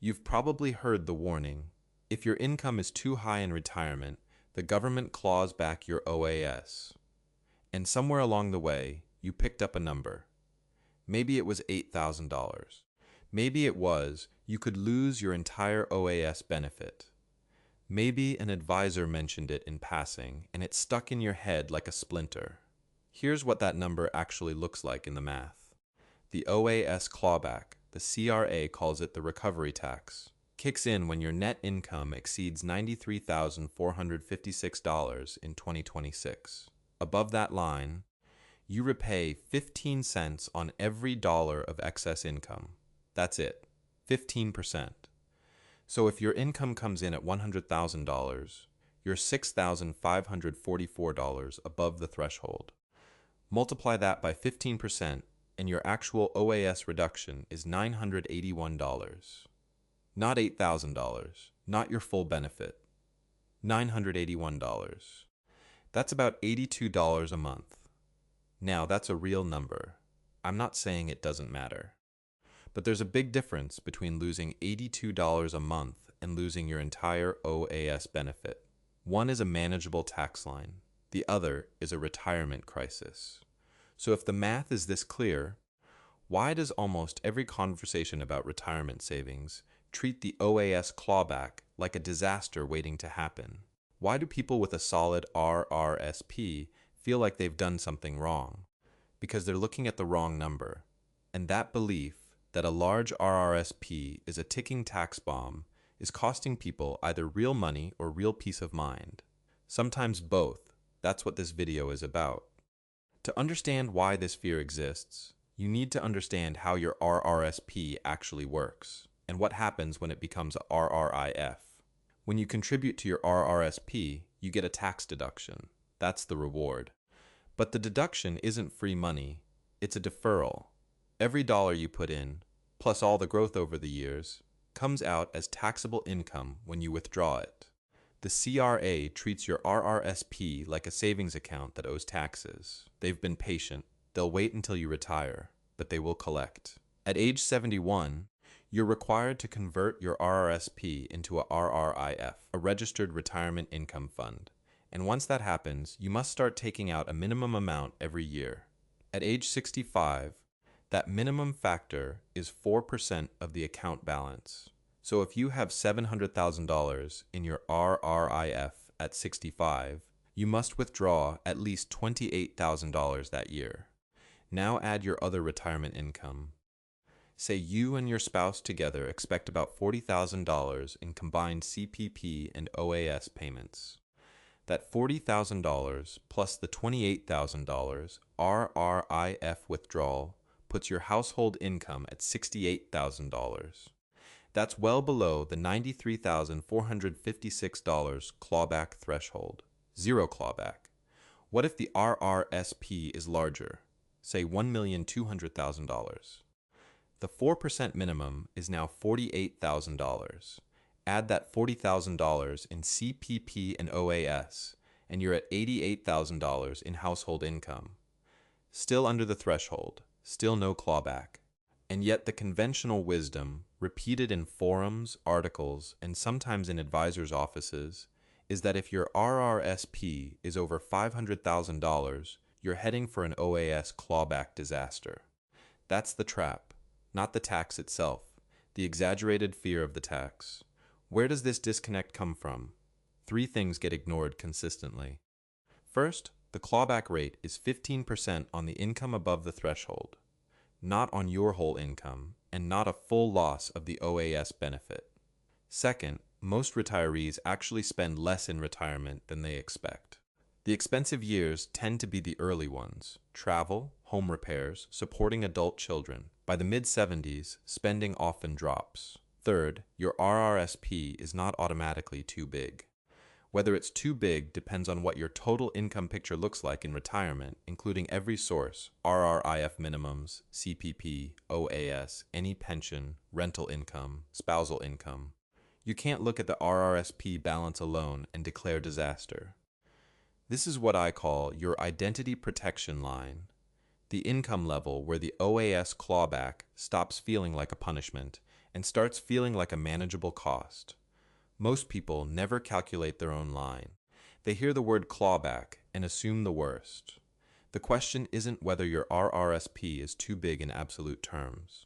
You've probably heard the warning. If your income is too high in retirement, the government claws back your OAS. And somewhere along the way, you picked up a number. Maybe it was $8,000. Maybe it was you could lose your entire OAS benefit. Maybe an advisor mentioned it in passing and it stuck in your head like a splinter. Here's what that number actually looks like in the math. The OAS clawback, the CRA calls it the recovery tax, kicks in when your net income exceeds $93,456 in 2026. Above that line, you repay 15 cents on every dollar of excess income. That's it, 15%. So if your income comes in at $100,000, you're $6,544 above the threshold. Multiply that by 15%, and your actual OAS reduction is $981. Not $8,000, not your full benefit. $981. That's about $82 a month. Now, that's a real number. I'm not saying it doesn't matter. But there's a big difference between losing $82 a month and losing your entire OAS benefit. One is a manageable tax line. The other is a retirement crisis. So if the math is this clear, why does almost every conversation about retirement savings treat the OAS clawback like a disaster waiting to happen? Why do people with a solid RRSP feel like they've done something wrong? Because they're looking at the wrong number. And that belief that a large RRSP is a ticking tax bomb is costing people either real money or real peace of mind. Sometimes both. That's what this video is about. To understand why this fear exists, you need to understand how your RRSP actually works and what happens when it becomes a RRIF. When you contribute to your RRSP, you get a tax deduction. That's the reward. But the deduction isn't free money, it's a deferral. Every dollar you put in, plus all the growth over the years, comes out as taxable income when you withdraw it. The CRA treats your RRSP like a savings account that owes taxes. They've been patient. They'll wait until you retire, but they will collect. At age 71, you're required to convert your RRSP into a RRIF, a registered retirement income fund. And once that happens, you must start taking out a minimum amount every year. At age 65, that minimum factor is 4% of the account balance. So if you have $700,000 in your RRIF at 65, you must withdraw at least $28,000 that year. Now add your other retirement income. Say you and your spouse together expect about $40,000 in combined CPP and OAS payments. That $40,000 plus the $28,000 RRIF withdrawal puts your household income at $68,000. That's well below the $93,456 clawback threshold. Zero clawback. What if the RRSP is larger, say $1,200,000? The 4% minimum is now $48,000. Add that $40,000 in CPP and OAS, and you're at $88,000 in household income. Still under the threshold, still no clawback. And yet the conventional wisdom, repeated in forums, articles, and sometimes in advisors' offices, is that if your RRSP is over $500,000, you're heading for an OAS clawback disaster. That's the trap, not the tax itself, the exaggerated fear of the tax. Where does this disconnect come from? Three things get ignored consistently. First, the clawback rate is 15% on the income above the threshold, not on your whole income, and not a full loss of the OAS benefit. Second, most retirees actually spend less in retirement than they expect. The expensive years tend to be the early ones: travel, home repairs, supporting adult children. By the mid-70s, spending often drops. Third, your RRSP is not automatically too big. Whether it's too big depends on what your total income picture looks like in retirement, including every source: RRIF minimums, CPP, OAS, any pension, rental income, spousal income. You can't look at the RRSP balance alone and declare disaster. This is what I call your identity protection line, the income level where the OAS clawback stops feeling like a punishment and starts feeling like a manageable cost. Most people never calculate their own line. They hear the word clawback and assume the worst. The question isn't whether your RRSP is too big in absolute terms.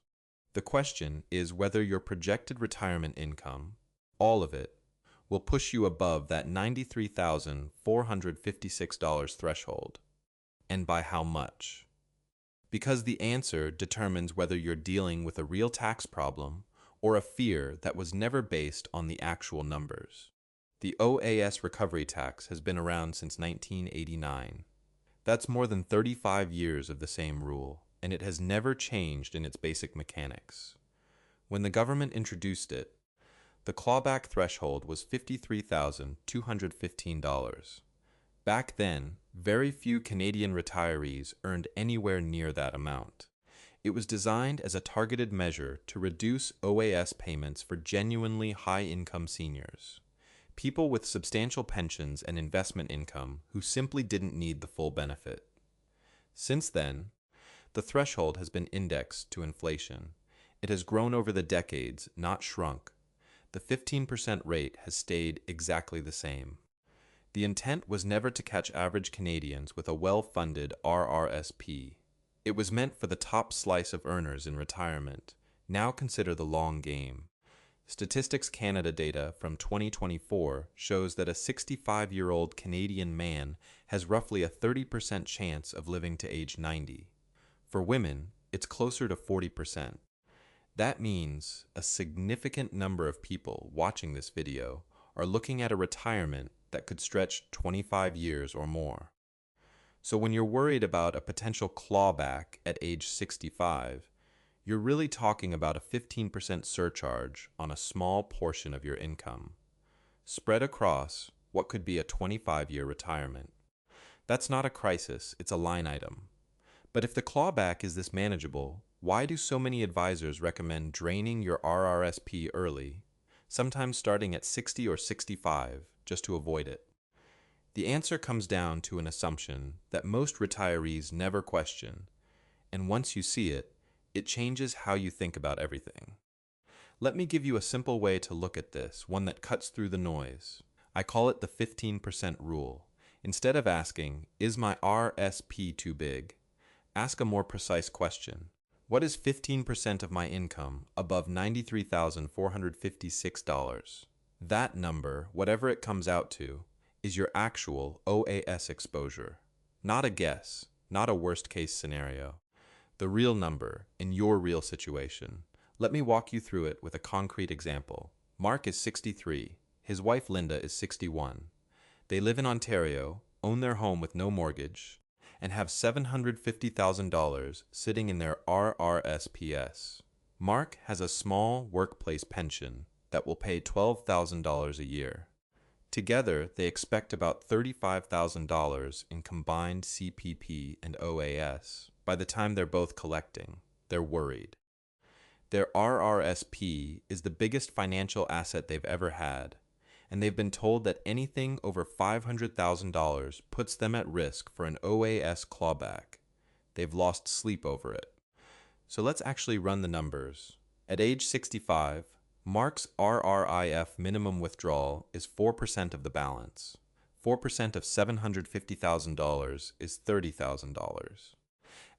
The question is whether your projected retirement income, all of it, will push you above that $93,456 threshold, and by how much. Because the answer determines whether you're dealing with a real tax problem or a fear that was never based on the actual numbers. The OAS recovery tax has been around since 1989. That's more than 35 years of the same rule, and it has never changed in its basic mechanics. When the government introduced it, the clawback threshold was $53,215. Back then, very few Canadian retirees earned anywhere near that amount. It was designed as a targeted measure to reduce OAS payments for genuinely high-income seniors, people with substantial pensions and investment income who simply didn't need the full benefit. Since then, the threshold has been indexed to inflation. It has grown over the decades, not shrunk. The 15% rate has stayed exactly the same. The intent was never to catch average Canadians with a well-funded RRSP. It was meant for the top slice of earners in retirement. Now consider the long game. Statistics Canada data from 2024 shows that a 65-year-old Canadian man has roughly a 30% chance of living to age 90. For women, it's closer to 40%. That means a significant number of people watching this video are looking at a retirement that could stretch 25 years or more. So when you're worried about a potential clawback at age 65, you're really talking about a 15% surcharge on a small portion of your income, spread across what could be a 25-year retirement. That's not a crisis, it's a line item. But if the clawback is this manageable, why do so many advisors recommend draining your RRSP early, sometimes starting at 60 or 65, just to avoid it? The answer comes down to an assumption that most retirees never question, and once you see it, it changes how you think about everything. Let me give you a simple way to look at this, one that cuts through the noise. I call it the 15% rule. Instead of asking, is my RSP too big? Ask a more precise question. What is 15% of my income above $93,456? That number, whatever it comes out to, is your actual OAS exposure. Not a guess, not a worst-case scenario. The real number in your real situation. Let me walk you through it with a concrete example. Mark is 63. His wife Linda is 61. They live in Ontario, own their home with no mortgage, and have $750,000 sitting in their RRSPs. Mark has a small workplace pension that will pay $12,000 a year. Together, they expect about $35,000 in combined CPP and OAS. By the time they're both collecting, they're worried. Their RRSP is the biggest financial asset they've ever had, and they've been told that anything over $500,000 puts them at risk for an OAS clawback. They've lost sleep over it. So let's actually run the numbers. At age 65, Mark's RRIF minimum withdrawal is 4% of the balance. 4% of $750,000 is $30,000.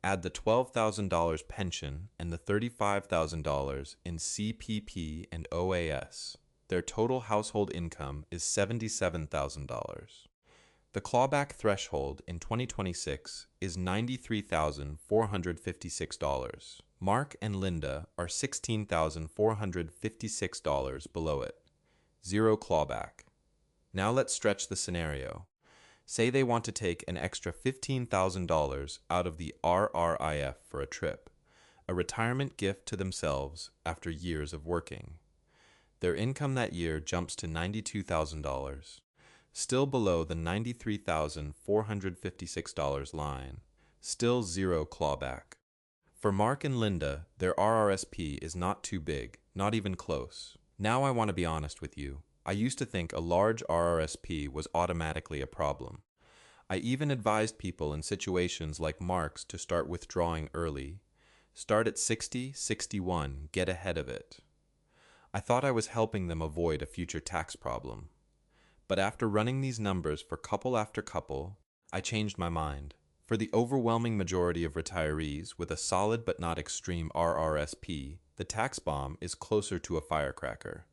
Add the $12,000 pension and the $35,000 in CPP and OAS. Their total household income is $77,000. The clawback threshold in 2026 is $93,456. Mark and Linda are $16,456 below it. Zero clawback. Now let's stretch the scenario. Say they want to take an extra $15,000 out of the RRIF for a trip, a retirement gift to themselves after years of working. Their income that year jumps to $92,000, still below the $93,456 line, still zero clawback. For Mark and Linda, their RRSP is not too big, not even close. Now I want to be honest with you. I used to think a large RRSP was automatically a problem. I even advised people in situations like Mark's to start withdrawing early. Start at 60, 61, get ahead of it. I thought I was helping them avoid a future tax problem. But after running these numbers for couple after couple, I changed my mind. For the overwhelming majority of retirees with a solid but not extreme RRSP, the tax bomb is closer to a firecracker.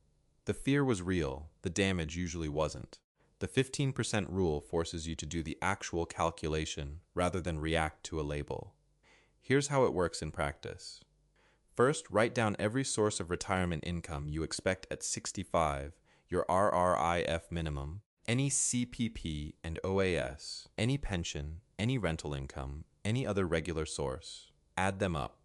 The fear was real, the damage usually wasn't. The 15% rule forces you to do the actual calculation rather than react to a label. Here's how it works in practice. First, write down every source of retirement income you expect at 65, your RRIF minimum, any CPP and OAS, any pension, any rental income, any other regular source. Add them up.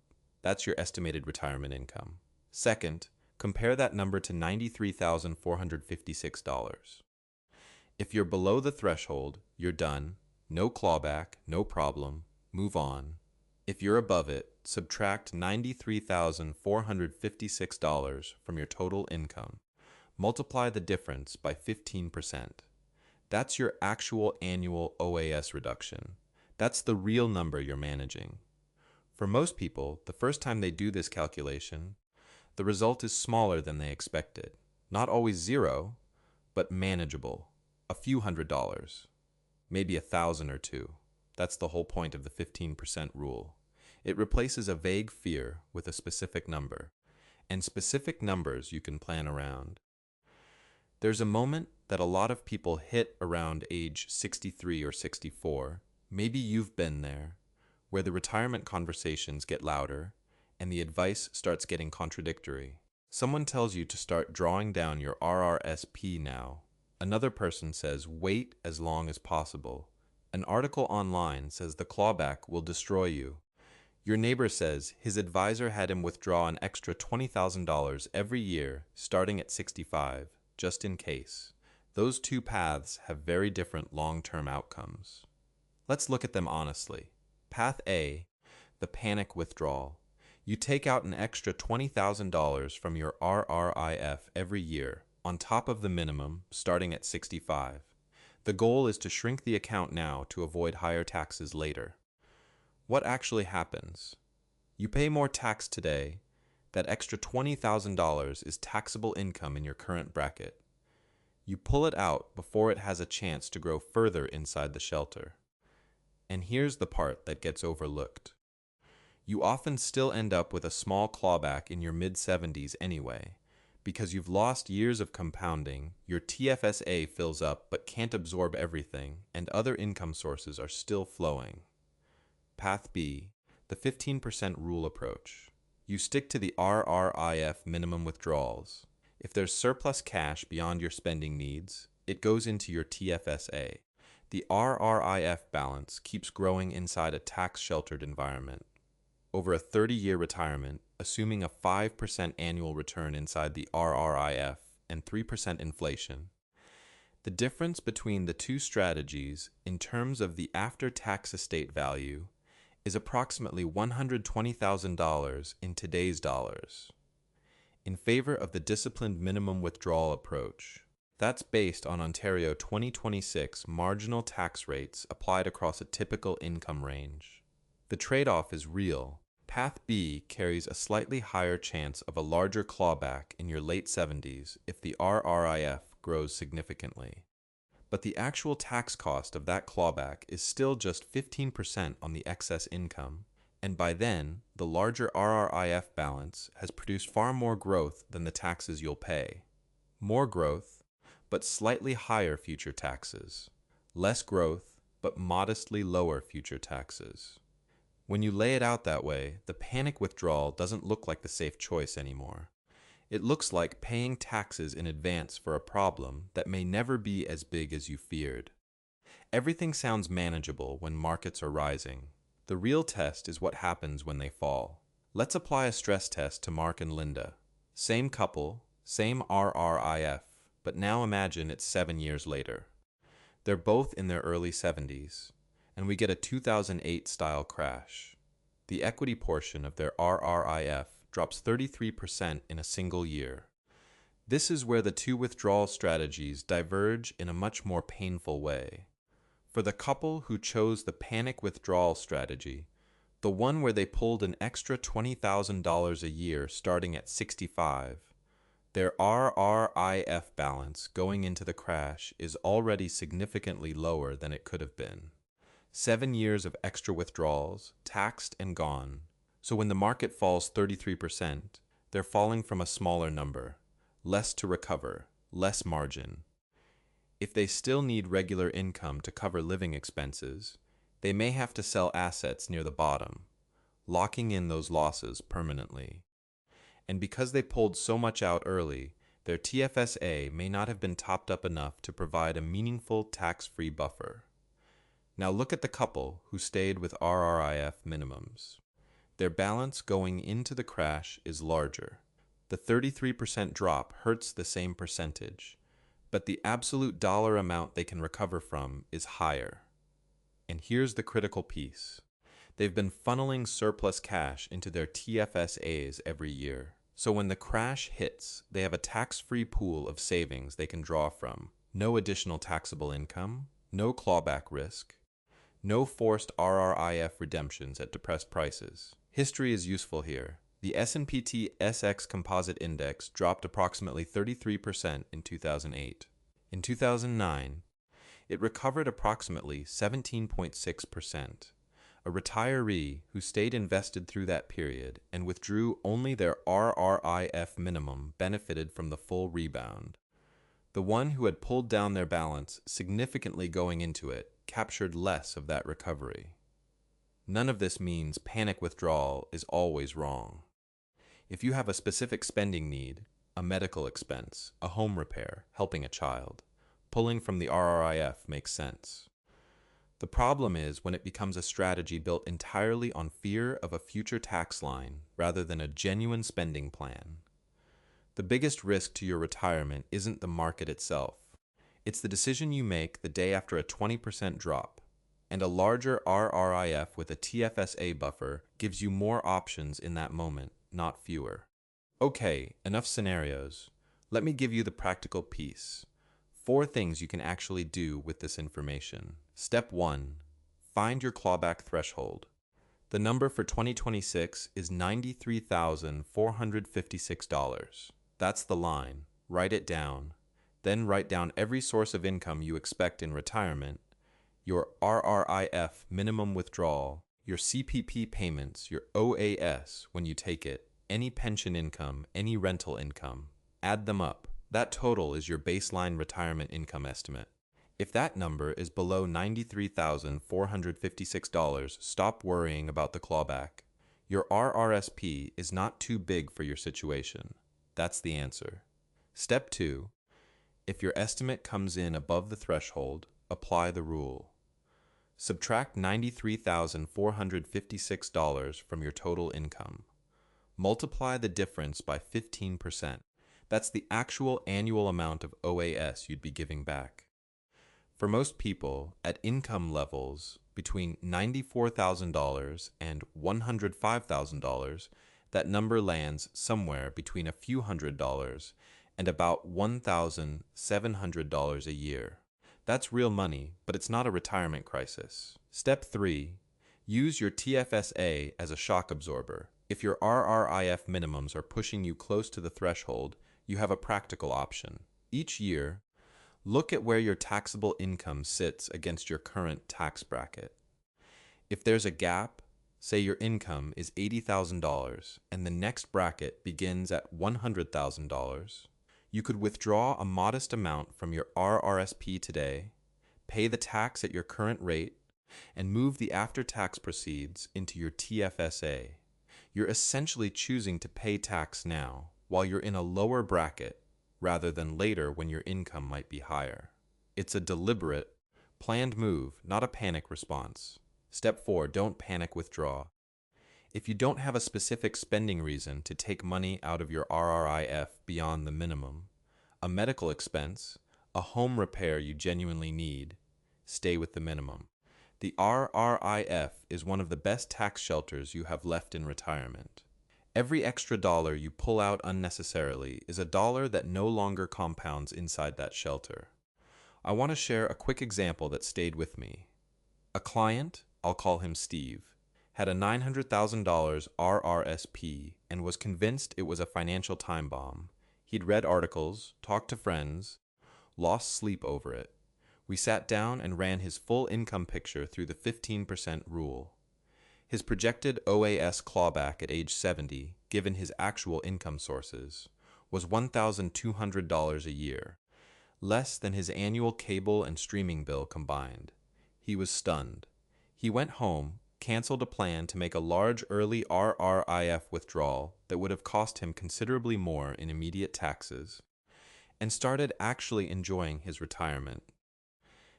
That's your estimated retirement income. Second, compare that number to $93,456. If you're below the threshold, you're done. No clawback, no problem. Move on. If you're above it, subtract $93,456 from your total income. Multiply the difference by 15%. That's your actual annual OAS reduction. That's the real number you're managing. For most people, the first time they do this calculation, the result is smaller than they expected. Not always zero, but manageable. A few $100s. Maybe $1,000 or $2. That's the whole point of the 15% rule. It replaces a vague fear with a specific number. And specific numbers you can plan around. There's a moment that a lot of people hit around age 63 or 64. Maybe you've been there, where the retirement conversations get louder and the advice starts getting contradictory. Someone tells you to start drawing down your RRSP now. Another person says wait as long as possible. An article online says the clawback will destroy you. Your neighbor says his advisor had him withdraw an extra $20,000 every year starting at 65, just in case. Those two paths have very different long-term outcomes. Let's look at them honestly. Path A, the panic withdrawal. You take out an extra $20,000 from your RRIF every year, on top of the minimum, starting at 65. The goal is to shrink the account now to avoid higher taxes later. What actually happens? You pay more tax today. That extra $20,000 is taxable income in your current bracket. You pull it out before it has a chance to grow further inside the shelter. And here's the part that gets overlooked. You often still end up with a small clawback in your mid-70s anyway. Because you've lost years of compounding, your TFSA fills up but can't absorb everything, and other income sources are still flowing. Path B, the 15% rule approach. You stick to the RRIF minimum withdrawals. If there's surplus cash beyond your spending needs, it goes into your TFSA. The RRIF balance keeps growing inside a tax-sheltered environment. Over a 30-year retirement, assuming a 5% annual return inside the RRIF and 3% inflation, the difference between the two strategies in terms of the after-tax estate value is approximately $120,000 in today's dollars. In favor of the disciplined minimum withdrawal approach, that's based on Ontario 2026 marginal tax rates applied across a typical income range. The trade-off is real. Path B carries a slightly higher chance of a larger clawback in your late 70s if the RRIF grows significantly. But the actual tax cost of that clawback is still just 15% on the excess income, and by then, the larger RRIF balance has produced far more growth than the taxes you'll pay. More growth, but slightly higher future taxes. Less growth, but modestly lower future taxes. When you lay it out that way, the panic withdrawal doesn't look like the safe choice anymore. It looks like paying taxes in advance for a problem that may never be as big as you feared. Everything sounds manageable when markets are rising. The real test is what happens when they fall. Let's apply a stress test to Mark and Linda. Same couple, same RRIF, but now imagine it's 7 years later. They're both in their early 70s. And we get a 2008-style crash. The equity portion of their RRIF drops 33% in a single year. This is where the two withdrawal strategies diverge in a much more painful way. For the couple who chose the panic withdrawal strategy, the one where they pulled an extra $20,000 a year starting at 65, Their RRIF balance going into the crash is already significantly lower than it could have been. 7 years of extra withdrawals, taxed and gone. So when the market falls 33%, they're falling from a smaller number, less to recover, less margin. If they still need regular income to cover living expenses, they may have to sell assets near the bottom, locking in those losses permanently. And because they pulled so much out early, their TFSA may not have been topped up enough to provide a meaningful tax-free buffer. Now look at the couple who stayed with RRIF minimums. Their balance going into the crash is larger. The 33% drop hurts the same percentage, but the absolute dollar amount they can recover from is higher. And here's the critical piece. They've been funneling surplus cash into their TFSAs every year. So when the crash hits, they have a tax-free pool of savings they can draw from. No additional taxable income, no clawback risk, no forced RRIF redemptions at depressed prices. History is useful here. The S&P TSX Composite Index dropped approximately 33% in 2008. In 2009, it recovered approximately 17.6%. A retiree who stayed invested through that period and withdrew only their RRIF minimum benefited from the full rebound. The one who had pulled down their balance significantly going into it captured less of that recovery. None of this means panic withdrawal is always wrong. If you have a specific spending need, a medical expense, a home repair, helping a child, pulling from the RRIF makes sense. The problem is when it becomes a strategy built entirely on fear of a future tax line rather than a genuine spending plan. The biggest risk to your retirement isn't the market itself. It's the decision you make the day after a 20% drop. And a larger RRIF with a TFSA buffer gives you more options in that moment, not fewer. Okay, enough scenarios. Let me give you the practical piece. 4 things you can actually do with this information. Step 1. Find your clawback threshold. The number for 2026 is $93,456. That's the line. Write it down. Then write down every source of income you expect in retirement, your RRIF minimum withdrawal, your CPP payments, your OAS when you take it, any pension income, any rental income. Add them up. That total is your baseline retirement income estimate. If that number is below $93,456, stop worrying about the clawback. Your RRSP is not too big for your situation. That's the answer. Step 2. If your estimate comes in above the threshold, apply the rule. Subtract $93,456 from your total income. Multiply the difference by 15%. That's the actual annual amount of OAS you'd be giving back. For most people, at income levels between $94,000 and $105,000, that number lands somewhere between a few $100s and about $1,700 a year. That's real money, but it's not a retirement crisis. Step 3. Use your TFSA as a shock absorber. If your RRIF minimums are pushing you close to the threshold, you have a practical option. Each year, look at where your taxable income sits against your current tax bracket. If there's a gap, say your income is $80,000 and the next bracket begins at $100,000, you could withdraw a modest amount from your RRSP today, pay the tax at your current rate, and move the after-tax proceeds into your TFSA. You're essentially choosing to pay tax now while you're in a lower bracket rather than later when your income might be higher. It's a deliberate, planned move, not a panic response. Step 4. Don't panic withdraw. If you don't have a specific spending reason to take money out of your RRIF beyond the minimum, a medical expense, a home repair you genuinely need, stay with the minimum. The RRIF is one of the best tax shelters you have left in retirement. Every extra dollar you pull out unnecessarily is a dollar that no longer compounds inside that shelter. I want to share a quick example that stayed with me. A client, I'll call him Steve, had a $900,000 RRSP and was convinced it was a financial time bomb. He'd read articles, talked to friends, lost sleep over it. We sat down and ran his full income picture through the 15% rule. His projected OAS clawback at age 70, given his actual income sources, was $1,200 a year, less than his annual cable and streaming bill combined. He was stunned. He went home, canceled a plan to make a large early RRIF withdrawal that would have cost him considerably more in immediate taxes, and started actually enjoying his retirement.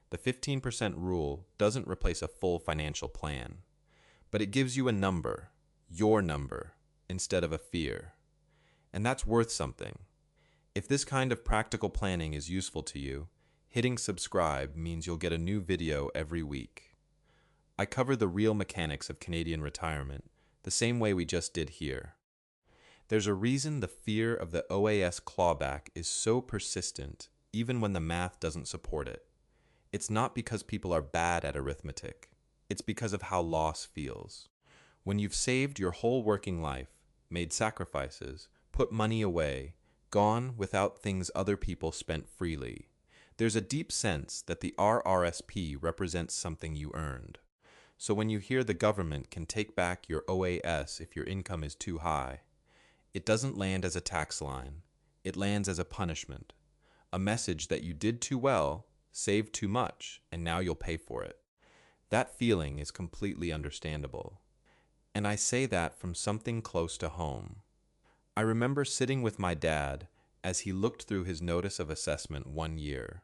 The 15% rule doesn't replace a full financial plan, but it gives you a number, your number, instead of a fear. And that's worth something. If this kind of practical planning is useful to you, hitting subscribe means you'll get a new video every week. I cover the real mechanics of Canadian retirement, the same way we just did here. There's a reason the fear of the OAS clawback is so persistent, even when the math doesn't support it. It's not because people are bad at arithmetic. It's because of how loss feels. When you've saved your whole working life, made sacrifices, put money away, gone without things other people spent freely, there's a deep sense that the RRSP represents something you earned. So when you hear the government can take back your OAS if your income is too high, it doesn't land as a tax line. It lands as a punishment, a message that you did too well, saved too much, and now you'll pay for it. That feeling is completely understandable. And I say that from something close to home. I remember sitting with my dad as he looked through his notice of assessment one year.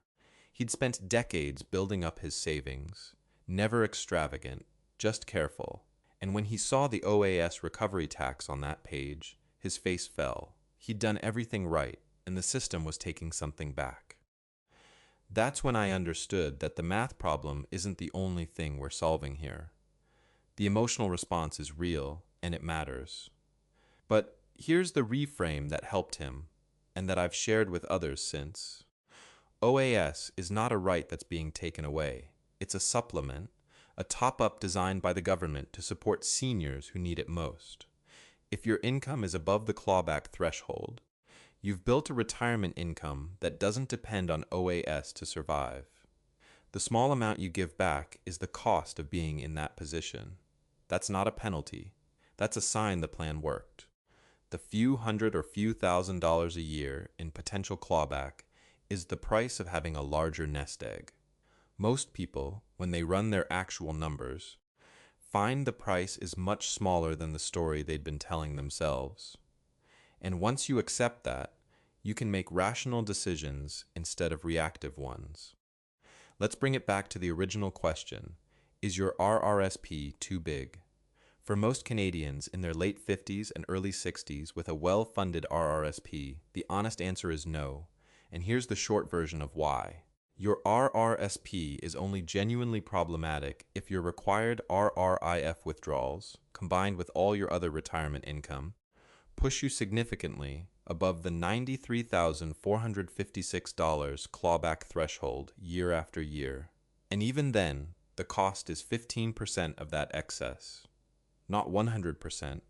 He'd spent decades building up his savings, never extravagant, just careful. And when he saw the OAS recovery tax on that page, his face fell. He'd done everything right, and the system was taking something back. That's when I understood that the math problem isn't the only thing we're solving here. The emotional response is real, and it matters. But here's the reframe that helped him, and that I've shared with others since. OAS is not a right that's being taken away. It's a supplement, a top-up designed by the government to support seniors who need it most. If your income is above the clawback threshold, you've built a retirement income that doesn't depend on OAS to survive. The small amount you give back is the cost of being in that position. That's not a penalty. That's a sign the plan worked. The few hundred or few $1,000s a year in potential clawback is the price of having a larger nest egg. Most people, when they run their actual numbers, find the price is much smaller than the story they'd been telling themselves. And once you accept that, you can make rational decisions instead of reactive ones. Let's bring it back to the original question. Is your RRSP too big? For most Canadians in their late 50s and early 60s with a well-funded RRSP, the honest answer is no. And here's the short version of why. Your RRSP is only genuinely problematic if your required RRIF withdrawals, combined with all your other retirement income, push you significantly above the $93,456 clawback threshold year after year. And even then, the cost is 15% of that excess. Not 100%,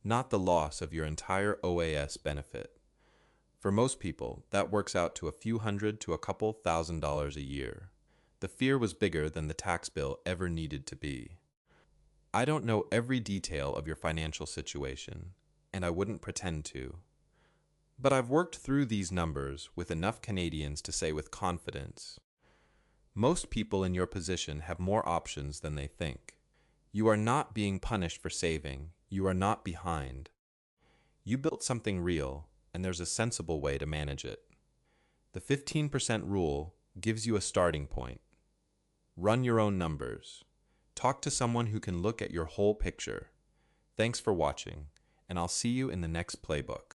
not the loss of your entire OAS benefit. For most people, that works out to a few hundred to a couple $1,000s a year. The fear was bigger than the tax bill ever needed to be. I don't know every detail of your financial situation, and I wouldn't pretend to. But I've worked through these numbers with enough Canadians to say with confidence, most people in your position have more options than they think. You are not being punished for saving. You are not behind. You built something real, and there's a sensible way to manage it. The 15% rule gives you a starting point. Run your own numbers. Talk to someone who can look at your whole picture. Thanks for watching, and I'll see you in the next playbook.